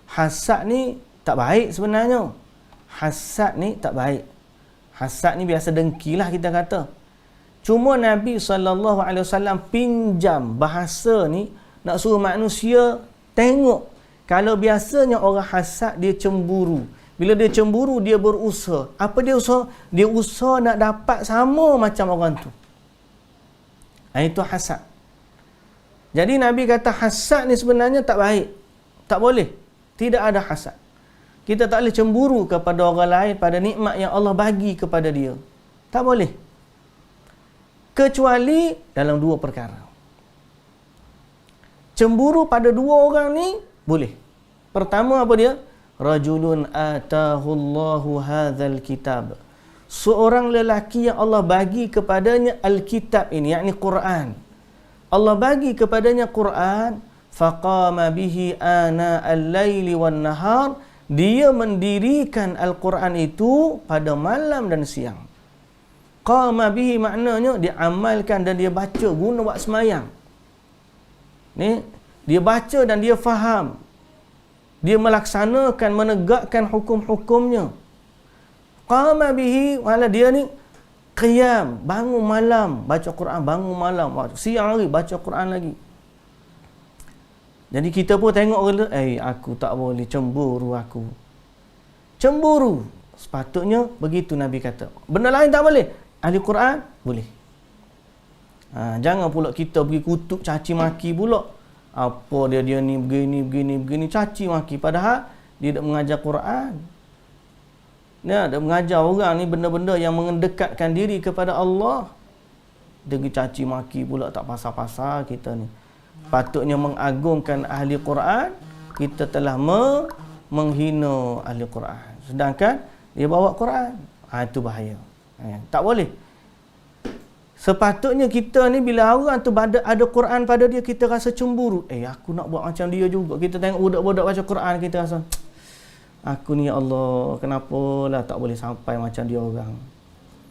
Hasad ni tak baik sebenarnya. Hasad ni tak baik. Hasad ni biasa dengkilah kita kata. Cuma Nabi SAW pinjam bahasa ni nak suruh manusia tengok. Kalau biasanya orang hasad dia cemburu. Bila dia cemburu, dia berusaha. Apa dia usaha? Dia usaha nak dapat sama macam orang tu. Itu hasad. Jadi Nabi kata hasad ni sebenarnya tak baik. Tak boleh. Tidak ada hasad. Kita tak boleh cemburu kepada orang lain pada nikmat yang Allah bagi kepada dia. Tak boleh. Kecuali dalam dua perkara. Cemburu pada dua orang ni boleh. Pertama apa dia? Rajulun atahu Allahu hadzal kitab. Seorang lelaki yang Allah bagi kepadanya Al-Kitab ini, yakni Quran. Allah bagi kepadanya Quran, faqama bihi ana al-laili wan nahar, dia mendirikan Al-Quran itu pada malam dan siang. Qama bihi maknanya dia amalkan dan dia baca guna buat semayang. Ni, dia baca dan dia faham. Dia melaksanakan, menegakkan hukum-hukumnya. Qama bihi, malah dia ni qiyam, bangun malam baca Quran, bangun malam, siang hari baca Quran lagi. Jadi kita pun tengok orang, aku tak boleh, cemburu aku. Cemburu. Sepatutnya begitu Nabi kata. Benda lain tak boleh. Ahli Quran boleh. Jangan pula kita pergi kutuk, caci maki pula. Apa dia ni begini, caci maki. Padahal dia tak mengajar Quran. Dia tak mengajar orang ni benda-benda yang mendekatkan diri kepada Allah. Dia pergi caci maki pula, tak pasal-pasal kita ni. Patutnya mengagungkan ahli Quran, kita telah menghina ahli Quran. Sedangkan dia bawa Quran. Itu bahaya. Tak boleh. Sepatutnya kita ni bila orang tu ada Quran pada dia, kita rasa cemburu. Aku nak buat macam dia juga. Kita tengok budak-budak baca Quran, kita rasa, aku ni ya Allah, kenapalah tak boleh sampai macam dia orang.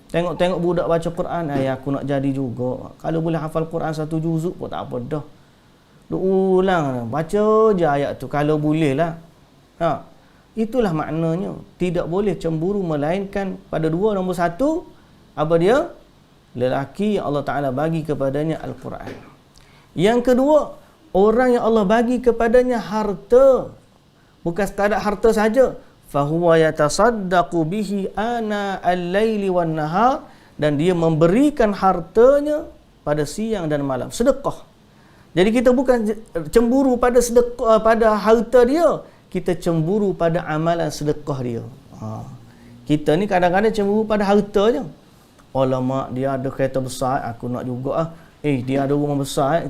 Tengok budak baca Quran, aku nak jadi juga. Kalau boleh hafal Quran 1 juzuk pun tak apa dah. Ulang, baca je ayat tu kalau boleh lah. Itulah maknanya. Tidak boleh cemburu melainkan pada dua. Nombor 1, apa dia? Lelaki yang Allah Ta'ala bagi kepadanya Al-Quran. Yang kedua, orang yang Allah bagi kepadanya harta. Bukan sekadar harta saja. Fahuwa yatasaddaqu bihi ana al-laili wan nahar, dan dia memberikan hartanya pada siang dan malam. Sedekah. Jadi kita bukan cemburu pada sedekah, pada harta dia, kita cemburu pada amalan sedekah dia. Kita ni kadang-kadang cemburu pada harta je. Alamak, dia ada kereta besar, aku nak juga. Dia ada rumah besar,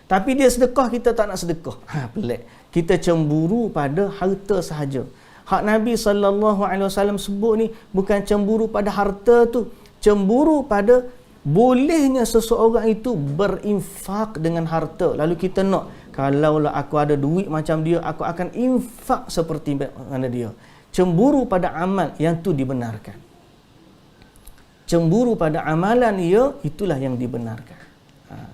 tapi dia sedekah, kita tak nak sedekah. Pelik. Kita cemburu pada harta sahaja. Hak Nabi SAW sebut ni bukan cemburu pada harta tu, cemburu pada bolehnya seseorang itu berinfak dengan harta. Lalu kita nak, kalaulah aku ada duit macam dia, aku akan infak seperti mana dia. Cemburu pada amal yang tu dibenarkan. Cemburu pada amalan dia, itulah yang dibenarkan.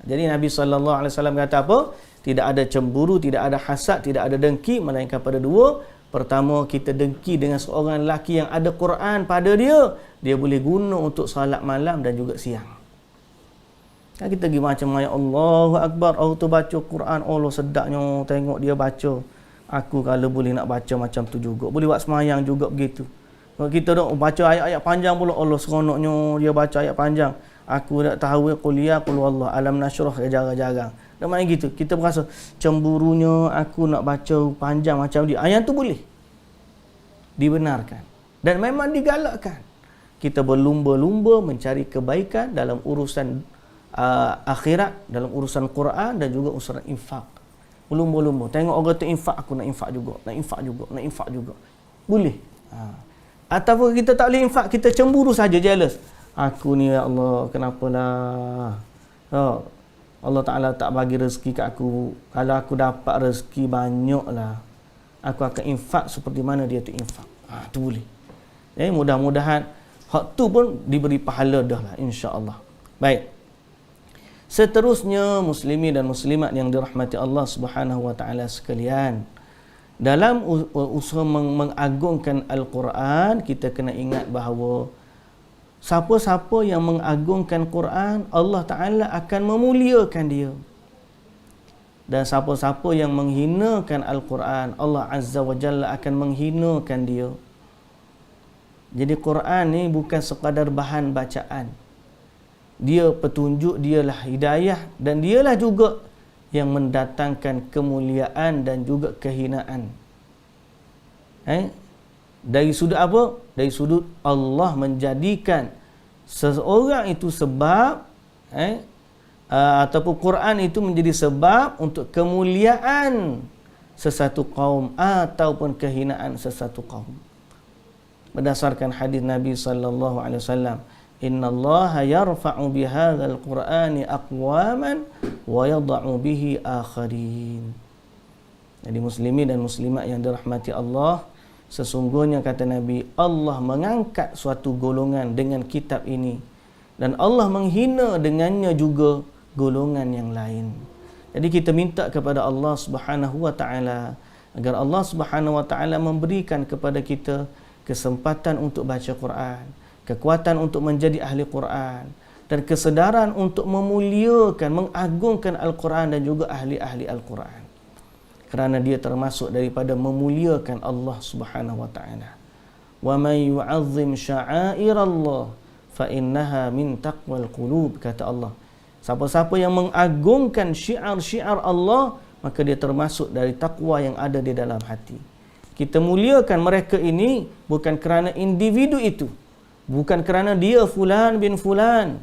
Jadi Nabi SAW kata apa? Tidak ada cemburu, tidak ada hasad, tidak ada dengki, melainkan pada dua. Pertama, kita dengki dengan seorang lelaki yang ada Quran pada dia, dia boleh guna untuk salat malam dan juga siang. Kita pergi macam, ya Allahu Akbar, orang tu baca Quran, Allah sedapnya tengok dia baca. Aku kalau boleh nak baca macam tu juga, boleh buat semayang juga begitu. Kalau kita dah baca ayat-ayat panjang pula, Allah seronoknya dia baca ayat panjang. Aku nak tahu kuliah qul wallah alam nashrah jarang-jarang. Dan macam gitu, kita berasa cemburunya aku nak baca panjang macam dia. Ayat tu boleh dibenarkan dan memang digalakkan. Kita berlumba-lumba mencari kebaikan dalam urusan akhirat, dalam urusan Quran dan juga urusan infak. Berlumba-lumba. Tengok orang tu infak, aku nak infak juga, nak infak juga. Boleh. Ataupun kita tak boleh infak, kita cemburu saja, jealous. Aku ni ya Allah, kenapalah? Allah Ta'ala tak bagi rezeki kat aku. Kalau aku dapat rezeki banyaklah, aku akan infak seperti mana dia tu infak. Tu boleh. Mudah-mudahan hak tu pun diberi pahala dah lah, insya-Allah. Baik. Seterusnya, muslimin dan muslimat yang dirahmati Allah Subhanahu wa taala sekalian, dalam usaha mengagungkan Al-Quran, kita kena ingat bahawa siapa-siapa yang mengagungkan Quran, Allah Ta'ala akan memuliakan dia. Dan siapa-siapa yang menghinakan Al-Quran, Allah Azza wa Jalla akan menghinakan dia. Jadi Quran ni bukan sekadar bahan bacaan. Dia petunjuk, dialah hidayah, dan dialah juga yang mendatangkan kemuliaan dan juga kehinaan. Dari sudut apa? Dari sudut Allah menjadikan seseorang itu sebab, ataupun Quran itu menjadi sebab untuk kemuliaan sesuatu kaum ataupun kehinaan sesuatu kaum. Berdasarkan hadis Nabi sallallahu alaihi wasallam, innallaha yarfa'u bihadzal qur'ani aqwaman wa yadh'u bihi akharin. Jadi muslimin dan muslimat yang dirahmati Allah, Sesungguhnya kata Nabi, Allah mengangkat suatu golongan dengan kitab ini dan Allah menghina dengannya juga golongan yang lain. Jadi kita minta kepada Allah Subhanahu wa taala agar Allah Subhanahu wa taala memberikan kepada kita kesempatan untuk baca Quran, kekuatan untuk menjadi ahli Quran, dan kesedaran untuk memuliakan, mengagungkan Al-Quran dan juga ahli-ahli Al-Quran. Kerana dia termasuk daripada memuliakan Allah Subhanahu wa taala. Wa may yu'azzim sya'airallah fa innaha min taqwal qulub, kata Allah. Siapa-siapa yang mengagungkan syiar-syiar Allah, maka dia termasuk dari takwa yang ada di dalam hati. Kita muliakan mereka ini bukan kerana individu itu, bukan kerana dia fulan bin fulan,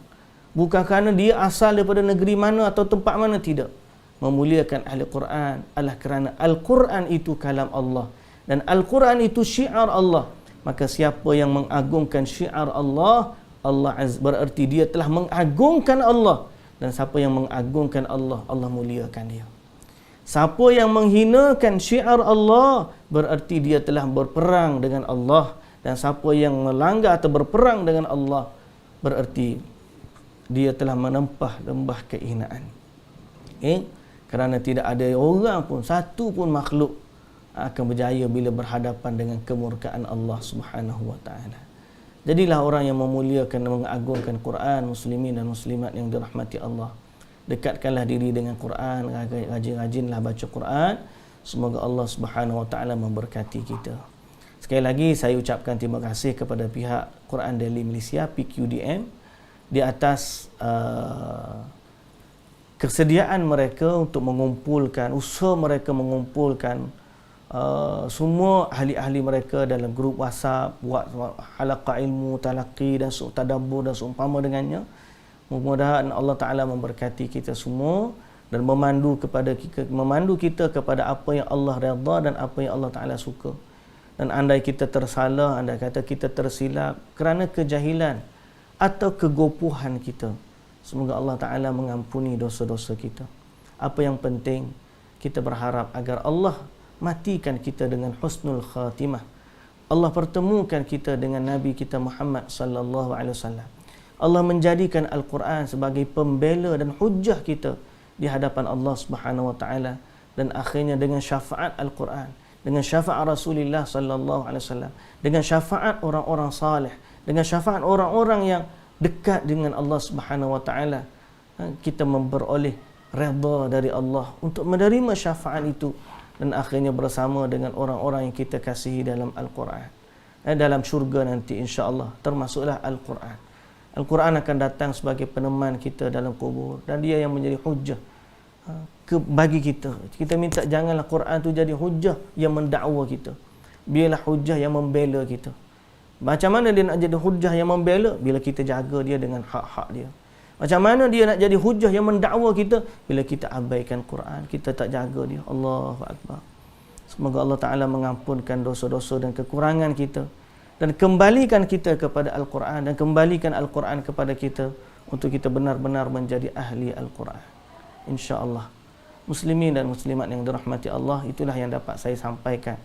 bukan kerana dia asal daripada negeri mana atau tempat mana, tidak. Memuliakan ahli Quran adalah kerana Al-Quran itu kalam Allah dan Al-Quran itu syiar Allah. Maka siapa yang mengagungkan syiar Allah, berarti dia telah mengagungkan Allah. Dan siapa yang mengagungkan Allah, Allah muliakan dia. Siapa yang menghinakan syiar Allah, berarti dia telah berperang dengan Allah. Dan siapa yang melanggar atau berperang dengan Allah, berarti dia telah menempah lembah kehinaan. Kerana tidak ada orang pun, satu pun makhluk akan berjaya bila berhadapan dengan kemurkaan Allah Subhanahu wa taala. Jadilah orang yang memuliakan dan mengagungkan Quran, muslimin dan muslimat yang dirahmati Allah. Dekatkanlah diri dengan Quran, rajin-rajinlah baca Quran. Semoga Allah Subhanahu wa taala memberkati kita. Sekali lagi saya ucapkan terima kasih kepada pihak Quran Daily Malaysia PQDM di atas kesediaan mereka untuk mengumpulkan, usaha mereka mengumpulkan semua ahli-ahli mereka dalam grup WhatsApp, buat halaqah ilmu, talaqi dan tadabbur dan seumpama dengannya. Mudah-mudahan Allah Ta'ala memberkati kita semua dan memandu kita kepada apa yang Allah redha dan apa yang Allah Ta'ala suka. Dan andai kita tersalah, andai kata kita tersilap kerana kejahilan atau kegopohan kita, semoga Allah Ta'ala mengampuni dosa-dosa kita. Apa yang penting, kita berharap agar Allah matikan kita dengan husnul khatimah. Allah pertemukan kita dengan Nabi kita Muhammad sallallahu alaihi wasallam. Allah menjadikan Al-Quran sebagai pembela dan hujjah kita di hadapan Allah Subhanahu wa taala, dan akhirnya dengan syafaat Al-Quran, dengan syafaat Rasulullah sallallahu alaihi wasallam, dengan syafaat orang-orang saleh, dengan syafaat orang-orang yang dekat dengan Allah Subhanahu wa taala, kita memperoleh redha dari Allah untuk menerima syafaat itu, dan akhirnya bersama dengan orang-orang yang kita kasihi dalam Al-Quran. Dalam syurga nanti insya-Allah, termasuklah Al-Quran. Al-Quran akan datang sebagai peneman kita dalam kubur, dan dia yang menjadi hujjah bagi kita. Kita minta janganlah Quran tu jadi hujjah yang mendakwa kita. Biarlah hujjah yang membela kita. Macam mana dia nak jadi hujjah yang membela? Bila kita jaga dia dengan hak-hak dia. Macam mana dia nak jadi hujjah yang mendakwa kita? Bila kita abaikan Quran, kita tak jaga dia. Allahu Akbar. Semoga Allah Ta'ala mengampunkan dosa-dosa dan kekurangan kita, dan kembalikan kita kepada Al-Quran, dan kembalikan Al-Quran kepada kita untuk kita benar-benar menjadi ahli Al-Quran. InsyaAllah. Muslimin dan muslimat yang dirahmati Allah, itulah yang dapat saya sampaikan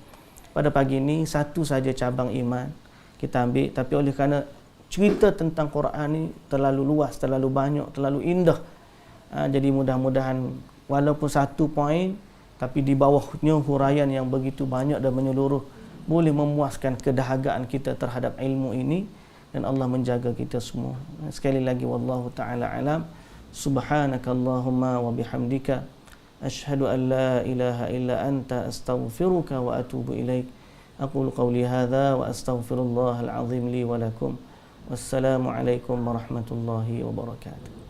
pada pagi ini. Satu saja cabang iman kita ambil, tapi oleh kerana cerita tentang Quran ni terlalu luas, terlalu banyak, terlalu indah, jadi mudah-mudahan walaupun satu poin, tapi di bawahnya huraian yang begitu banyak dan menyeluruh, boleh memuaskan kedahagaan kita terhadap ilmu ini, dan Allah menjaga kita semua. Sekali lagi, wallahu ta'ala alam. Subhanakallahumma wa bihamdika asyhadu an la ilaha illa anta astaghfiruka wa atubu ilaik. Aqulu qawli hadha wa astaghfirullahal azim li wa lakum. Wassalamualaikum warahmatullahi wabarakatuh.